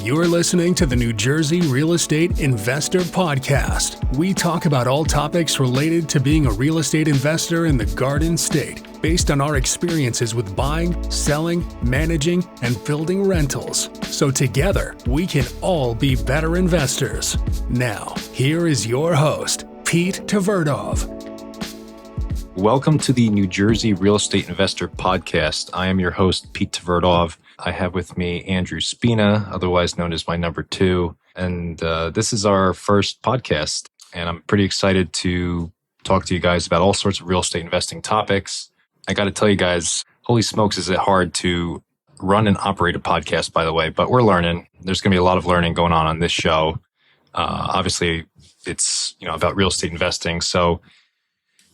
You're listening to the New Jersey Real Estate Investor Podcast. We talk about all topics related to being a real estate investor in the Garden State, based on our experiences with buying, selling, managing, and building rentals. So together, we can all be better investors. Now, here is your host, Pete Tverdov. Welcome to the New Jersey Real Estate Investor Podcast. I am your host, Pete Tverdov. I have with me Andrew Spina, otherwise known as my number two. And this is our first podcast. And I'm pretty excited to talk to you guys about all sorts of real estate investing topics. I got to tell you guys, holy smokes, is it hard to run and operate a podcast, by the way. But we're learning. There's going to be a lot of learning going on this show. Obviously, it's about real estate investing. So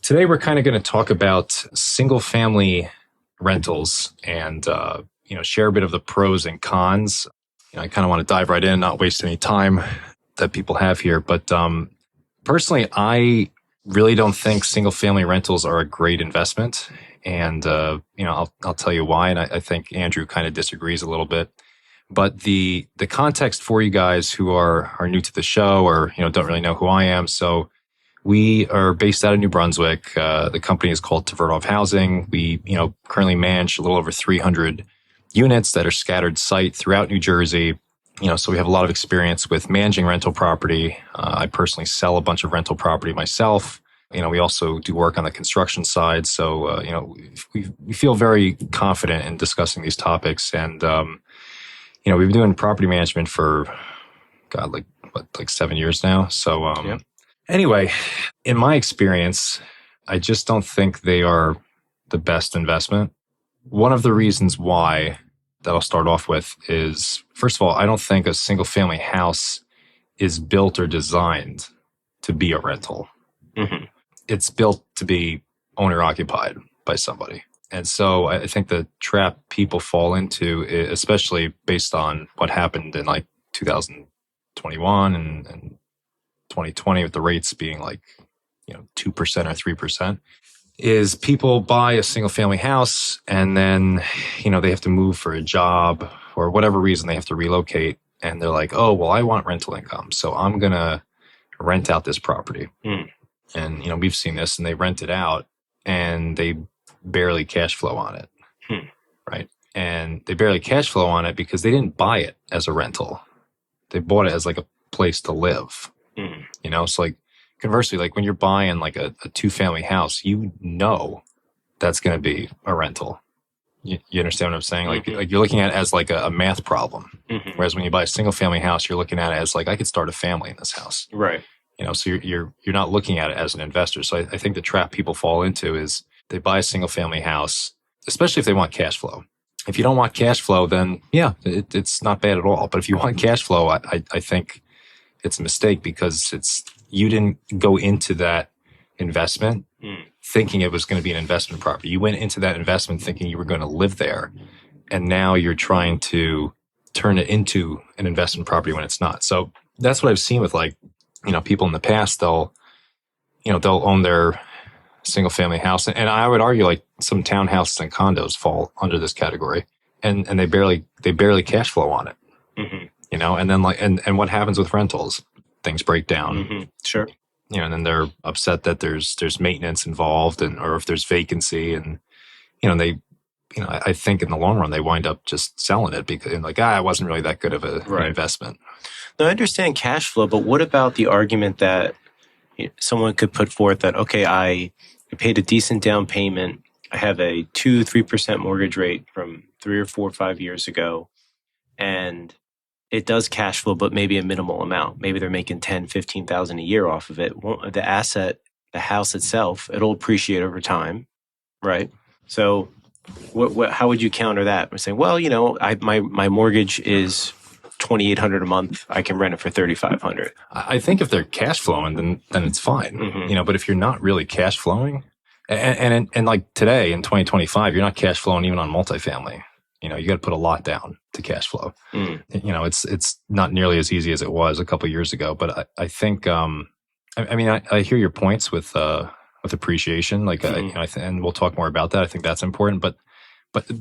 today we're kind of going to talk about single family rentals and share a bit of the pros and cons. I kind of want to dive right in, not waste any time that people have here. But personally, I really don't think single family rentals are a great investment. And I'll tell you why. And I think Andrew kind of disagrees a little bit. But the context for you guys who are new to the show or don't really know who I am. So we are based out of New Brunswick. The company is called Tverdov Housing. We currently manage a little over 300 units that are scattered site throughout New Jersey. So we have a lot of experience with managing rental property. I personally sell a bunch of rental property myself. We also do work on the construction side. So, we feel very confident in discussing these topics. And, we've been doing property management for, like 7 years now. So, Anyway, in my experience, I just don't think they are the best investment. One of the reasons why that I'll start off with is, first of all, I don't think a single family house is built or designed to be a rental. Mm-hmm. It's built to be owner occupied by somebody. And so I think the trap people fall into, especially based on what happened in like 2021 and 2020 with the rates being like 2% or 3%, is people buy a single family house and then they have to move for a job or whatever reason they have to relocate, and they're like, oh well, I want rental income, so I'm gonna rent out this property. And we've seen this, and they rent it out and they barely cash flow on it. Right? And they barely cash flow on it because they didn't buy it as a rental. They bought it as like a place to live. So like conversely, like when you're buying like a 2-family house, that's going to be a rental. You understand what I'm saying? Like you're looking at it as like a math problem. Whereas when you buy a single family house, you're looking at it as like, I could start a family in this house. Right. So you're not looking at it as an investor. So I think the trap people fall into is they buy a single family house, especially if they want cash flow. If you don't want cash flow, then it's not bad at all. But if you want cash flow, I think it's a mistake, because you didn't go into that investment thinking it was going to be an investment property. You went into that investment thinking you were going to live there, and now you're trying to turn it into an investment property when it's not. So that's what I've seen with people in the past. They'll own their single family house, and I would argue like some townhouses and condos fall under this category, and they barely cash flow on it. And then and what happens with rentals? Things break down. Sure. And then they're upset that there's maintenance involved, or if there's vacancy, and I think in the long run they wind up just selling it because it wasn't really that good of an investment. Now, I understand cash flow, but what about the argument that someone could put forth that, okay, I paid a decent down payment, I have a 2-3% mortgage rate from 3 or 4 or 5 years ago, and it does cash flow, but maybe a minimal amount. Maybe they're making $10,000-$15,000 a year off of it. The asset, the house itself, it'll appreciate over time, right? So, how would you counter that? We're saying, well, my mortgage is $2,800 a month. I can rent it for $3,500. I think if they're cash flowing, then it's fine. But if you're not really cash flowing, and like today in 2025, you're not cash flowing even on multifamily. You got to put a lot down to cash flow. It's not nearly as easy as it was a couple of years ago. But I think, I hear your points with appreciation. And we'll talk more about that. I think that's important. But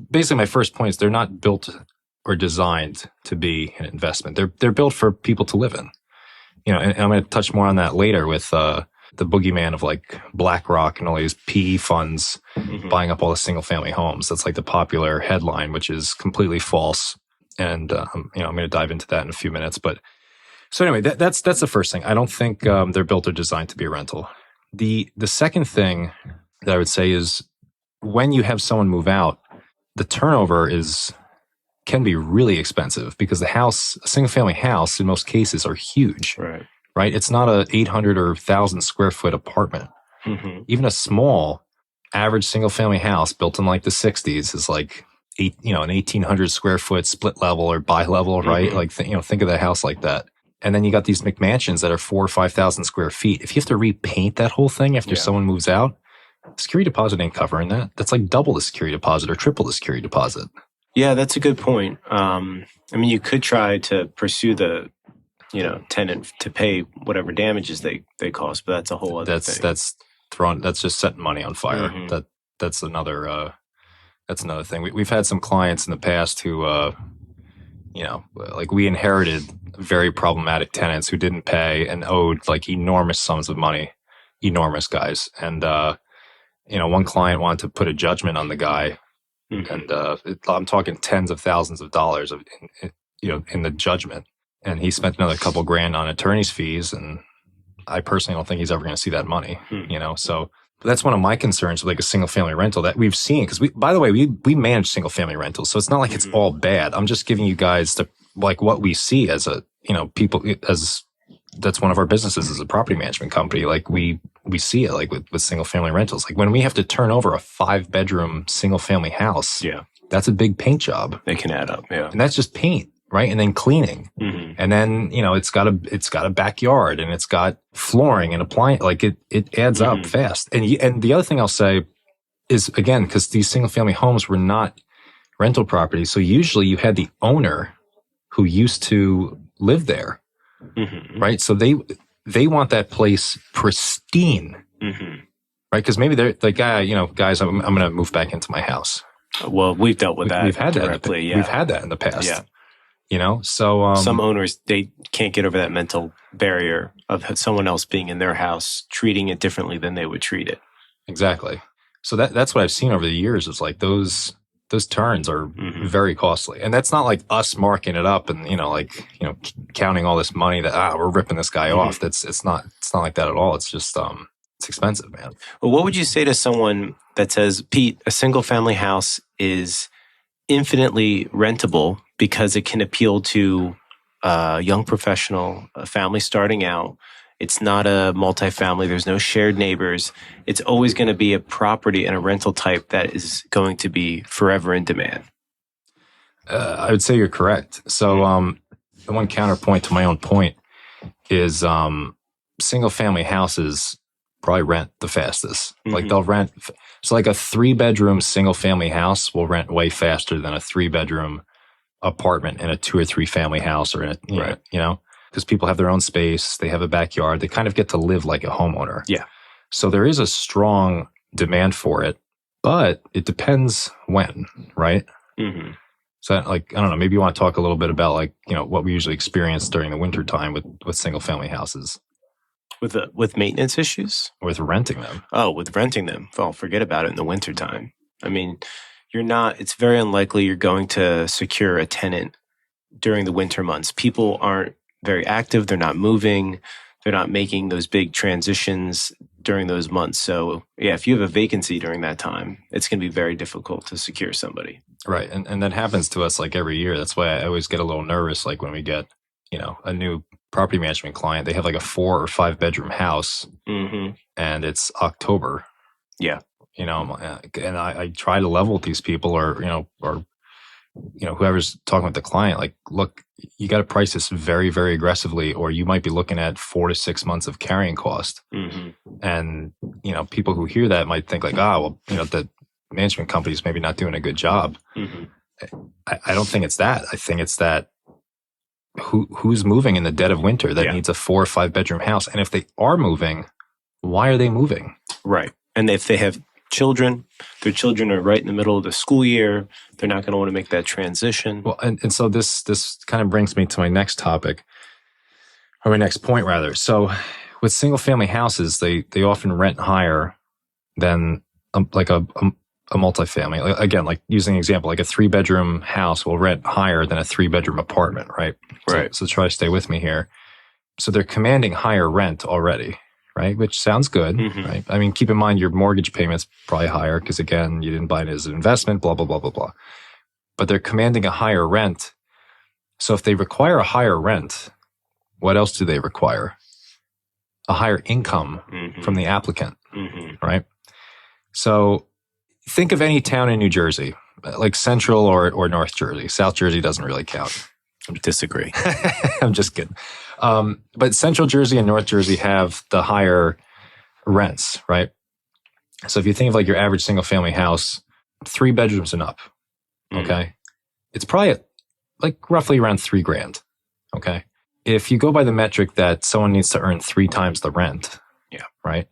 basically, my first point is they're not built or designed to be an investment. They're built for people to live in. And I'm going to touch more on that later with the boogeyman of like BlackRock and all these PE funds buying up all the single family homes. That's like the popular headline, which is completely false. And I'm going to dive into that in a few minutes. But so anyway, that's the first thing. I don't think they're built or designed to be a rental. The second thing that I would say is when you have someone move out, the turnover can be really expensive because a single family house in most cases are huge, right? It's not a 800 or 1,000 square foot apartment. Even a small average single family house built in like the 60s is like an 1,800 square foot split level or bi-level, right? Like, think of that house like that. And then you got these McMansions that are 4,000 or 5,000 square feet. If you have to repaint that whole thing after someone moves out, security deposit ain't covering that. That's like double the security deposit or triple the security deposit. Yeah, that's a good point. You could try to pursue the, tenant to pay whatever damages they cost, but that's a whole other thing. That's just setting money on fire. That's another thing. We've had some clients in the past who, like we inherited very problematic tenants who didn't pay and owed like enormous sums of money, enormous guys. And, one client wanted to put a judgment on the guy. And I'm talking tens of thousands of dollars in the judgment. And he spent another couple grand on attorney's fees. And I personally don't think he's ever going to see that money, So that's one of my concerns with like a single family rental that we've seen. Because by the way, we manage single family rentals. So it's not like it's all bad. I'm just giving you guys what we see as that's one of our businesses as a property management company. Like we see it like with single family rentals. Like when we have to turn over a 5-bedroom single family house, that's a big paint job. They can add up, and that's just paint, right? And then cleaning, and then it's got a backyard and it's got flooring and appliance. Like it adds up fast. And the other thing I'll say is again because these single family homes were not rental properties, so usually you had the owner who used to live there. Right. So they want that place pristine. Right. Because maybe they're the guy, guys, I'm going to move back into my house. Well, we've dealt with that. We've had directly, that. We've had that in the past. Yeah. So some owners, they can't get over that mental barrier of someone else being in their house, treating it differently than they would treat it. Exactly. So that's what I've seen over the years is like those turns are very costly. And that's not like us marking it up and, counting all this money that, we're ripping this guy off. It's not like that at all. It's just, it's expensive, man. Well, what would you say to someone that says, Pete, a single family house is infinitely rentable because it can appeal to a young professional, a family starting out. It's not a multifamily. There's no shared neighbors. It's always going to be a property and a rental type that is going to be forever in demand. I would say you're correct. So the one counterpoint to my own point is single family houses probably rent the fastest. Like they'll rent. So like a 3-bedroom single family house will rent way faster than a 3-bedroom apartment in a 2 or 3 family house or in a, because people have their own space, they have a backyard, they kind of get to live like a homeowner. Yeah. So there is a strong demand for it, but it depends when, right? So like, I don't know, maybe you want to talk a little bit about like, what we usually experience during the winter time with single family houses. With maintenance issues? With renting them. Oh, with renting them. Well, forget about it in the wintertime. It's very unlikely you're going to secure a tenant during the winter months. People aren't very active. They're not moving. They're not making those big transitions during those months. So if you have a vacancy during that time, it's going to be very difficult to secure somebody. Right. And that happens to us like every year. That's why I always get a little nervous. Like when we get, a new property management client, they have like a 4 or 5 bedroom house and it's October. Yeah. And I try to level with these people or whoever's talking with the client, like, look, you got to price this very, very aggressively, or you might be looking at 4 to 6 months of carrying cost. And, people who hear that might think like, the management company's maybe not doing a good job. I don't think it's that. I think it's that who's moving in the dead of winter that needs a 4 or 5 bedroom house. And if they are moving, why are they moving? Right. And if they have children. Their children are right in the middle of the school year. They're not going to want to make that transition. Well, and so this kind of brings me to my next topic, or my next point rather. So with single family houses, they often rent higher than like a multifamily. Again, like using an example, like a 3-bedroom house will rent higher than a 3-bedroom apartment, right? Right. So try to stay with me here. So they're commanding higher rent already, right? Which sounds good, right? I mean, keep in mind your mortgage payment's probably higher because, again, you didn't buy it as an investment, blah, blah, blah, blah, blah. But they're commanding a higher rent. So if they require a higher rent, what else do they require? A higher income from the applicant, right? So think of any town in New Jersey, like Central or North Jersey. South Jersey doesn't really count. I disagree. I'm just kidding. But Central Jersey and North Jersey have the higher rents, right? So if you think of like your average single family house, 3 bedrooms and up, okay? It's probably like roughly around $3,000, okay? If you go by the metric that someone needs to earn 3 times the rent, right?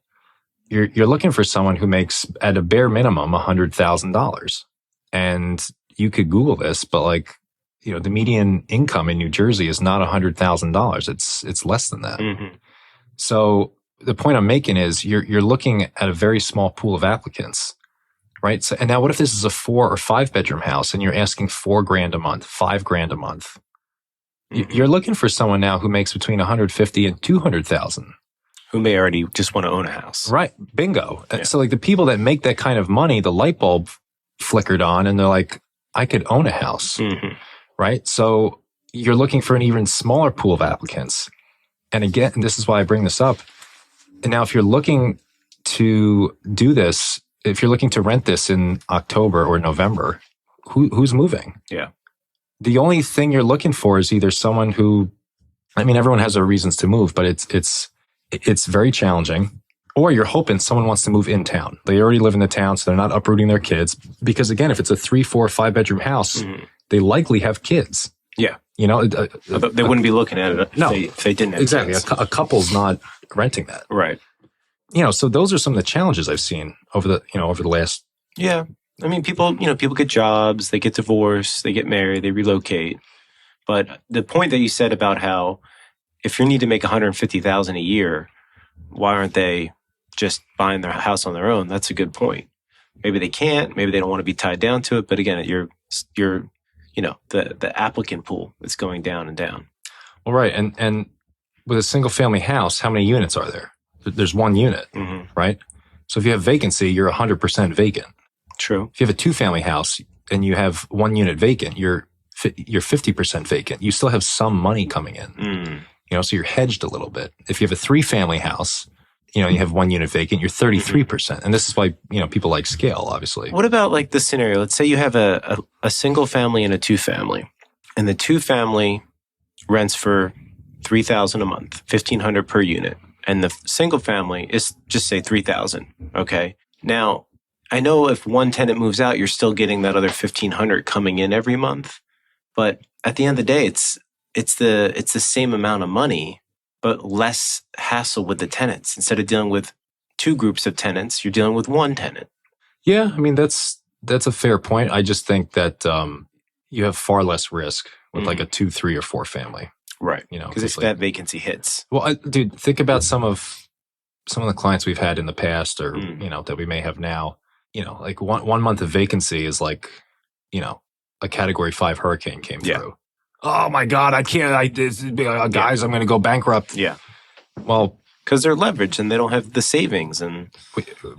You're looking for someone who makes at a bare minimum $100,000. And you could Google this, but like, you know, the median income in New Jersey is not $100,000. It's less than that. So the point I'm making is you're looking at a very small pool of applicants, right? So, and now what if this is a 4 or 5 bedroom house and you're asking $4,000 a month, $5,000 a month? You're looking for someone now who makes between $150,000 and $200,000. Who may already just want to own a house. Right. Bingo. Yeah. So like the people that make that kind of money, the light bulb flickered on and they're like, I could own a house. Right. So you're looking for an even smaller pool of applicants. And again, and this is why I bring this up. And now if you're looking to do this, if you're looking to rent this in October or November, who's moving? Yeah. The only thing you're looking for is either someone who, I mean, everyone has their reasons to move, but it's very challenging. Or you're hoping someone wants to move in town. They already live in the town, so they're not uprooting their kids. Because again, if it's a 3, 4, 5 bedroom house, they likely have kids. Yeah. You know, they wouldn't be looking at it if they didn't have exactly. kids. A couple's not renting that. Right. You know, so those are some of the challenges I've seen over the last. Yeah. I mean, people get jobs, they get divorced, they get married, they relocate. But the point that you said about how if you need to make $150,000 a year, why aren't they just buying their house on their own? That's a good point. Maybe they can't. Maybe they don't want to be tied down to it. But again, you're the applicant pool is going down and down. Well, right, and with a single family house, how many units are there? There's 1 unit, right? So if you have vacancy, you're 100% vacant. True. If you have a 2-family house and you have 1 unit vacant, you're 50% vacant. You still have some money coming in. You know, so you're hedged a little bit. If you have a 3-family house, you know, you have 1 unit vacant, you're 33%. And this is why, you know, people like scale, obviously. What about like the scenario? Let's say you have a single family and a 2-family. And the 2-family rents for $3,000 a month, $1,500 per unit. And the single family is just say $3,000. Okay. Now, I know if one tenant moves out, you're still getting that other $1,500 coming in every month. But at the end of the day, it's the same amount of money, but less hassle with the tenants. Instead of dealing with 2 groups of tenants, you're dealing with 1 tenant. Yeah, I mean that's a fair point. I just think that you have far less risk with like a 2, 3, or 4 family. Right. You know, because if that vacancy hits. Well, dude, think about some of the clients we've had in the past, or you know, that we may have now. You know, like one month of vacancy is like, you know, a Category 5 hurricane came through. Oh my God, I can't. Guys, I'm going to go bankrupt. Yeah. Well, because they're leveraged and they don't have the savings and.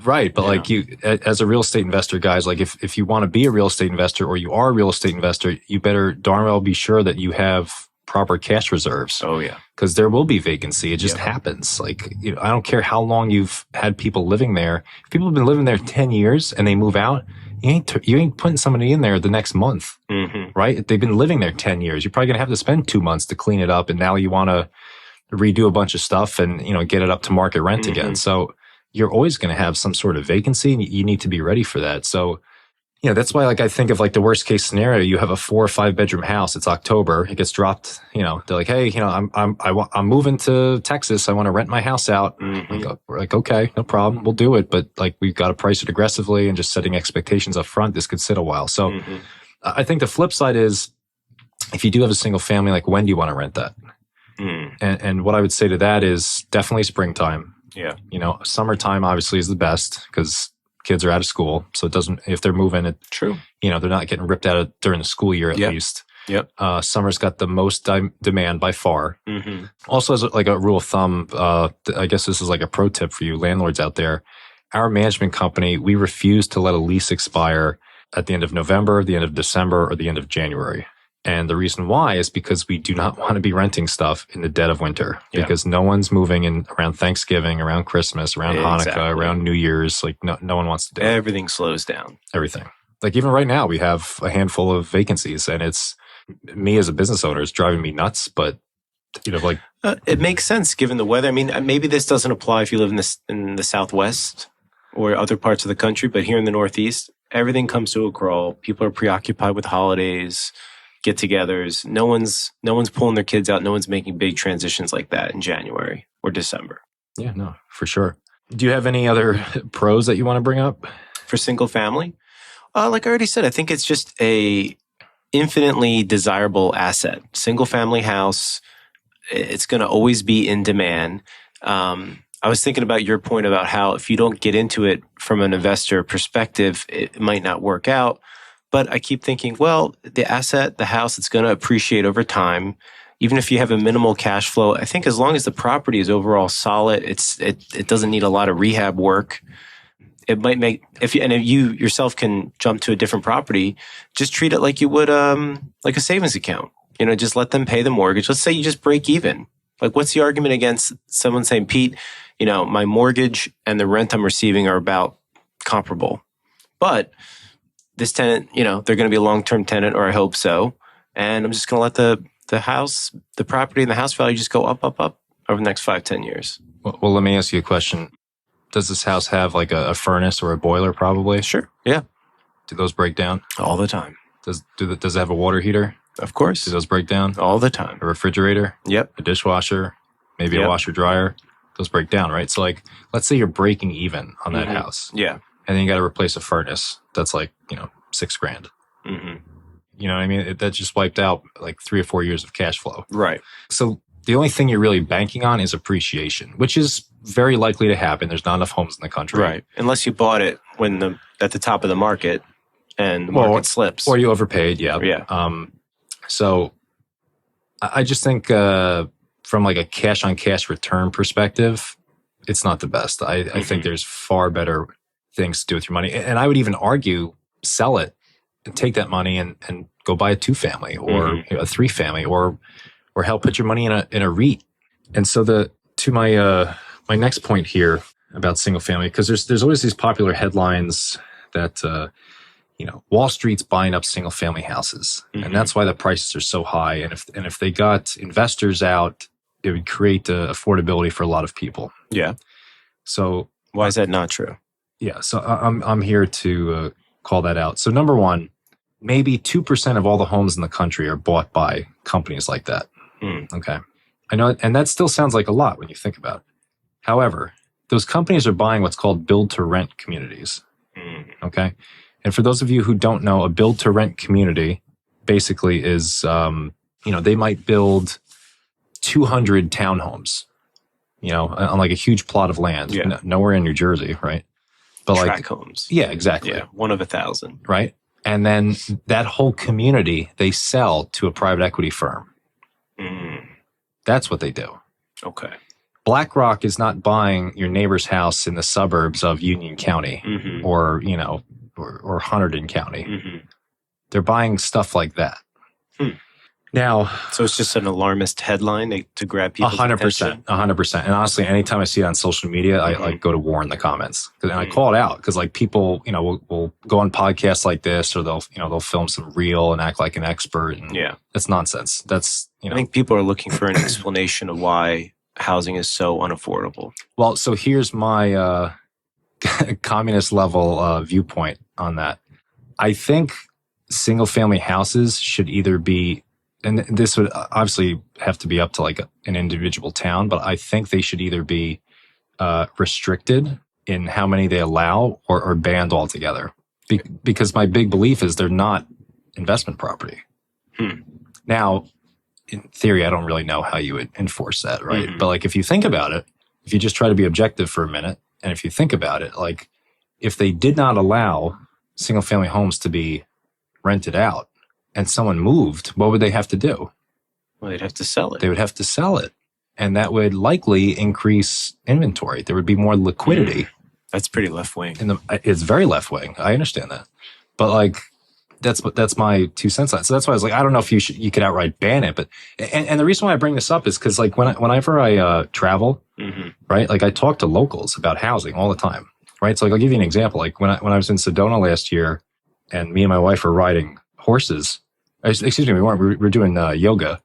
Right, but like you, as a real estate investor, guys, like if you want to be a real estate investor or you are a real estate investor, you better darn well be sure that you have proper cash reserves. Oh yeah, because there will be vacancy. It just happens. Like, you know, I don't care how long you've had people living there. If people have been living there 10 years and they move out, you ain't putting somebody in there the next month, right? They've been living there 10 years. You're probably gonna have to spend 2 months to clean it up, and now you want to redo a bunch of stuff and, you know, get it up to market rent again. So you're always going to have some sort of vacancy, and you need to be ready for that. So That's why, like, I think of like the worst case scenario. You have a 4 or 5 bedroom house. It's October. It gets dropped. They're like, hey, I'm moving to Texas. I want to rent my house out. We're like, okay, no problem. We'll do it. But like, we've got to price it aggressively and just setting expectations up front. This could sit a while. So I think the flip side is, if you do have a single family, like, when do you want to rent that? And what I would say to that is definitely springtime. Yeah. Summertime obviously is the best because kids are out of school. So it doesn't, if they're moving, True. They're not getting ripped out of during the school year at least. Yep. Summer's got the most demand by far. Also, as like a rule of thumb, I guess this is like a pro tip for you landlords out there. Our management company, we refuse to let a lease expire at the end of November, the end of December, or the end of January. And the reason why is because we do not want to be renting stuff in the dead of winter because no one's moving in around Thanksgiving, around Christmas, around Hanukkah, around New Year's. Like no one wants to do it. Everything slows down. Everything. Like even right now, we have a handful of vacancies, and it's me as a business owner is driving me nuts. But it makes sense given the weather. I mean, maybe this doesn't apply if you live in the Southwest or other parts of the country, but here in the Northeast, everything comes to a crawl. People are preoccupied with holidays, get-togethers. No one's pulling their kids out. No one's making big transitions like that in January or December. Yeah, no, for sure. Do you have any other pros that you want to bring up for single family? Like I already said, I think it's just a infinitely desirable asset. Single family house, it's going to always be in demand. I was thinking about your point about how if you don't get into it from an investor perspective, it might not work out. But I keep thinking, well, the asset, the house, it's going to appreciate over time. Even if you have a minimal cash flow, I think as long as the property is overall solid, it doesn't need a lot of rehab work. It might make if you yourself can jump to a different property, just treat it like you would like a savings account. Just let them pay the mortgage. Let's say you just break even. Like, what's the argument against someone saying, Pete, my mortgage and the rent I'm receiving are about comparable, but this tenant, they're going to be a long-term tenant, or I hope so. And I'm just going to let the house, the property and the house value just go up over the next 5-10 years. Well, let me ask you a question. Does this house have like a furnace or a boiler probably? Sure. Yeah. Do those break down? All the time. Does it have a water heater? Of course. Do those break down? All the time. A refrigerator? Yep. A dishwasher? Maybe a washer dryer? Those break down, right? So like, let's say you're breaking even on that house. Yeah. And then you got to replace a furnace. That's like, $6,000. You know what I mean? That just wiped out like 3 or 4 years of cash flow. Right. So the only thing you're really banking on is appreciation, which is very likely to happen. There's not enough homes in the country. Right. Unless you bought it at the top of the market and the market slips. Or you overpaid, yeah. Yeah. So I just think from like a cash on cash return perspective, it's not the best. I think there's far better things to do with your money. And I would even argue, sell it and take that money and go buy a 2-family or a 3-family or help put your money in a REIT. And so to my next point here about single family, because there's always these popular headlines that Wall Street's buying up single family houses, and that's why the prices are so high. And if they got investors out, it would create affordability for a lot of people. Yeah. So why is that not true? Yeah. So I'm here to call that out. So number one, maybe 2% of all the homes in the country are bought by companies like that. Okay. I know, and that still sounds like a lot when you think about it. However, those companies are buying what's called build-to-rent communities. Okay. And for those of you who don't know, a build-to-rent community basically is, they might build 200 townhomes, on like a huge plot of land. Yeah. Nowhere in New Jersey, right? But tract homes. Yeah, exactly. Yeah, 1 of 1,000. Right. And then that whole community, they sell to a private equity firm. That's what they do. Okay. BlackRock is not buying your neighbor's house in the suburbs of Union County or Hunterdon County. They're buying stuff like that. Now, so it's just an alarmist headline to grab people's attention? 100%. And honestly, anytime I see it on social media, I like go to war in the comments. And I call it out because like people, will go on podcasts like this, or they'll film some reel and act like an expert. And that's nonsense. That's, I think people are looking for an explanation of why housing is so unaffordable. Well, so here's my communist level viewpoint on that. I think single family houses should either be, and this would obviously have to be up to like an individual town, but I think they should either be restricted in how many they allow or banned altogether. Because my big belief is they're not investment property. Now, in theory, I don't really know how you would enforce that, right? But like if you think about it, if you just try to be objective for a minute, and if you think about it, like if they did not allow single family homes to be rented out and someone moved, what would they have to do? Well, they'd have to sell it. They would have to sell it. And that would likely increase inventory. There would be more liquidity. That's pretty left wing. It's very left wing. I understand that. But like, that's my 2 cents on it. So that's why I was like, I don't know if you could outright ban it. But and the reason why I bring this up is because like whenever I travel, right, like I talk to locals about housing all the time, right? So like I'll give you an example. Like when I was in Sedona last year, and me and my wife were riding horses. Excuse me, we weren't. We were doing yoga.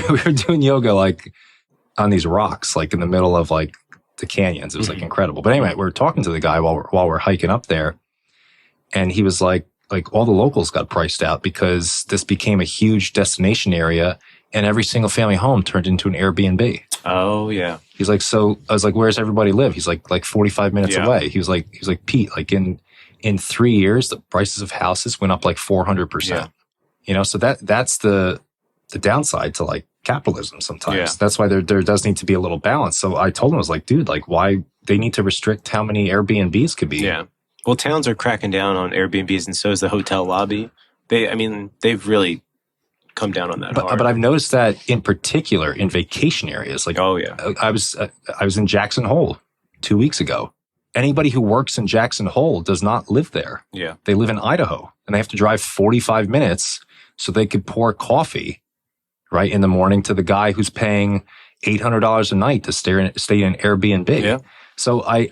We were doing yoga like on these rocks, like in the middle of like the canyons. It was like incredible. But anyway, we were talking to the guy while we're hiking up there, and he was like all the locals got priced out because this became a huge destination area, and every single family home turned into an Airbnb. Oh yeah. He's like, so I was like, where's everybody live? He's like 45 minutes away. He was like, Pete, like in 3 years, the prices of houses went up like 400%. Yeah. You know, so that's the downside to like capitalism sometimes. Yeah. That's why there does need to be a little balance. So I told him, I was like, dude, like why they need to restrict how many Airbnbs could be. Yeah. Well, towns are cracking down on Airbnbs, and so is the hotel lobby. They've really come down on that hard. But I've noticed that in particular in vacation areas. Like, oh yeah, I was in Jackson Hole 2 weeks ago. Anybody who works in Jackson Hole does not live there. Yeah. They live in Idaho, and they have to drive 45 minutes so they could pour coffee, right, in the morning to the guy who's paying $800 a night to stay in an Airbnb. Yeah. So I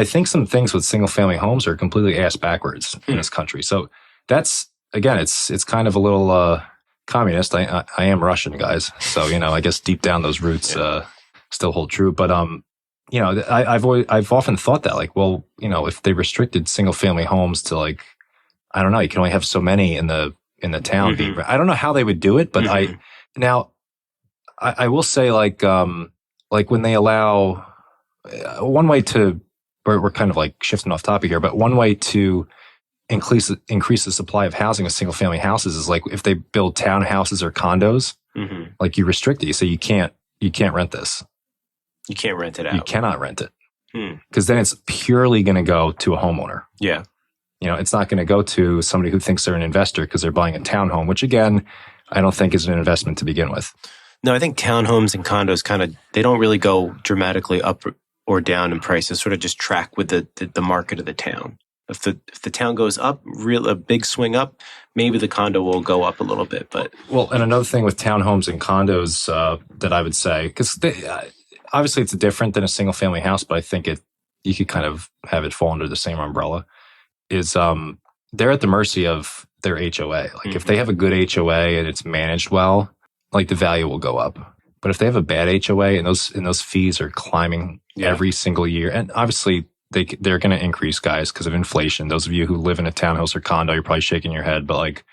think some things with single family homes are completely ass backwards in this country. So that's, again, it's kind of a little communist. I am Russian, guys. So, I guess deep down those roots still hold true. But I've often thought that, like, well, if they restricted single family homes to like, I don't know, you can only have so many in the town. I don't know how they would do it, but I will say like when they allow one way to, we're kind of like shifting off topic here, but one way to increase the supply of housing of single family houses is like if they build townhouses or condos, like you restrict it. You say you can't rent this. You can't rent it out. You cannot rent it. Because then it's purely going to go to a homeowner. Yeah. It's not going to go to somebody who thinks they're an investor because they're buying a townhome, which again, I don't think is an investment to begin with. No, I think townhomes and condos they don't really go dramatically up or down in price. They sort of just track with the market of the town. If the town goes up, a big swing up, maybe the condo will go up a little bit. But and another thing with townhomes and condos that I would say, because obviously it's different than a single family house, but I think you could kind of have it fall under the same umbrella, is they're at the mercy of their HOA. Like if they have a good HOA and it's managed well, like the value will go up. But if they have a bad HOA and those fees are climbing every single year, and obviously they're going to increase, guys, because of inflation. Those of you who live in a townhouse or condo, you're probably shaking your head, but like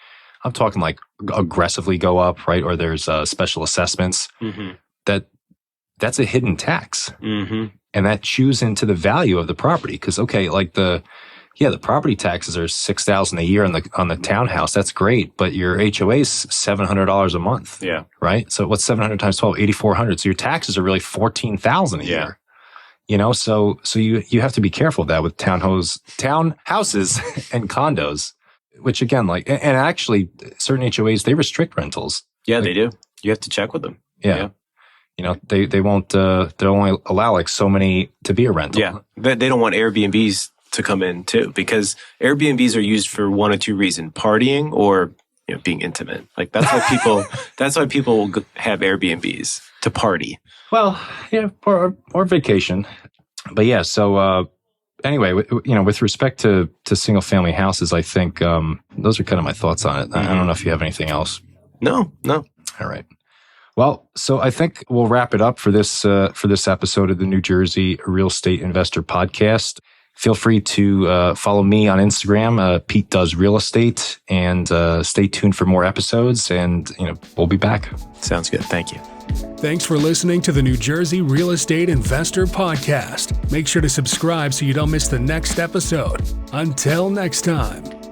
I'm talking like aggressively go up, right? Or there's special assessments that's a hidden tax, and that chews into the value of the property. Because like the property taxes are $6,000 a year on the townhouse. That's great, but your HOA is $700 a month. Yeah, right. So what's 700 times 12? $8,400. So your taxes are really $14,000 a year. So you have to be careful of that with townhouses and condos, which again, like, and actually certain HOAs, they restrict rentals. Yeah, they do. You have to check with them. Yeah. They won't, they'll only allow like so many to be a rental. Yeah. They don't want Airbnbs to come in too, because Airbnbs are used for one or two reasons: partying or being intimate. Like that's why people have Airbnbs, to party. Well, yeah, or vacation. But yeah, so anyway, with respect to single family houses, I think those are kind of my thoughts on it. I don't know if you have anything else. No. All right. Well, so I think we'll wrap it up for this episode of the New Jersey Real Estate Investor Podcast. Feel free to follow me on Instagram, Pete Does Real Estate, and stay tuned for more episodes. And we'll be back. Sounds good. Thank you. Thanks for listening to the New Jersey Real Estate Investor Podcast. Make sure to subscribe so you don't miss the next episode. Until next time.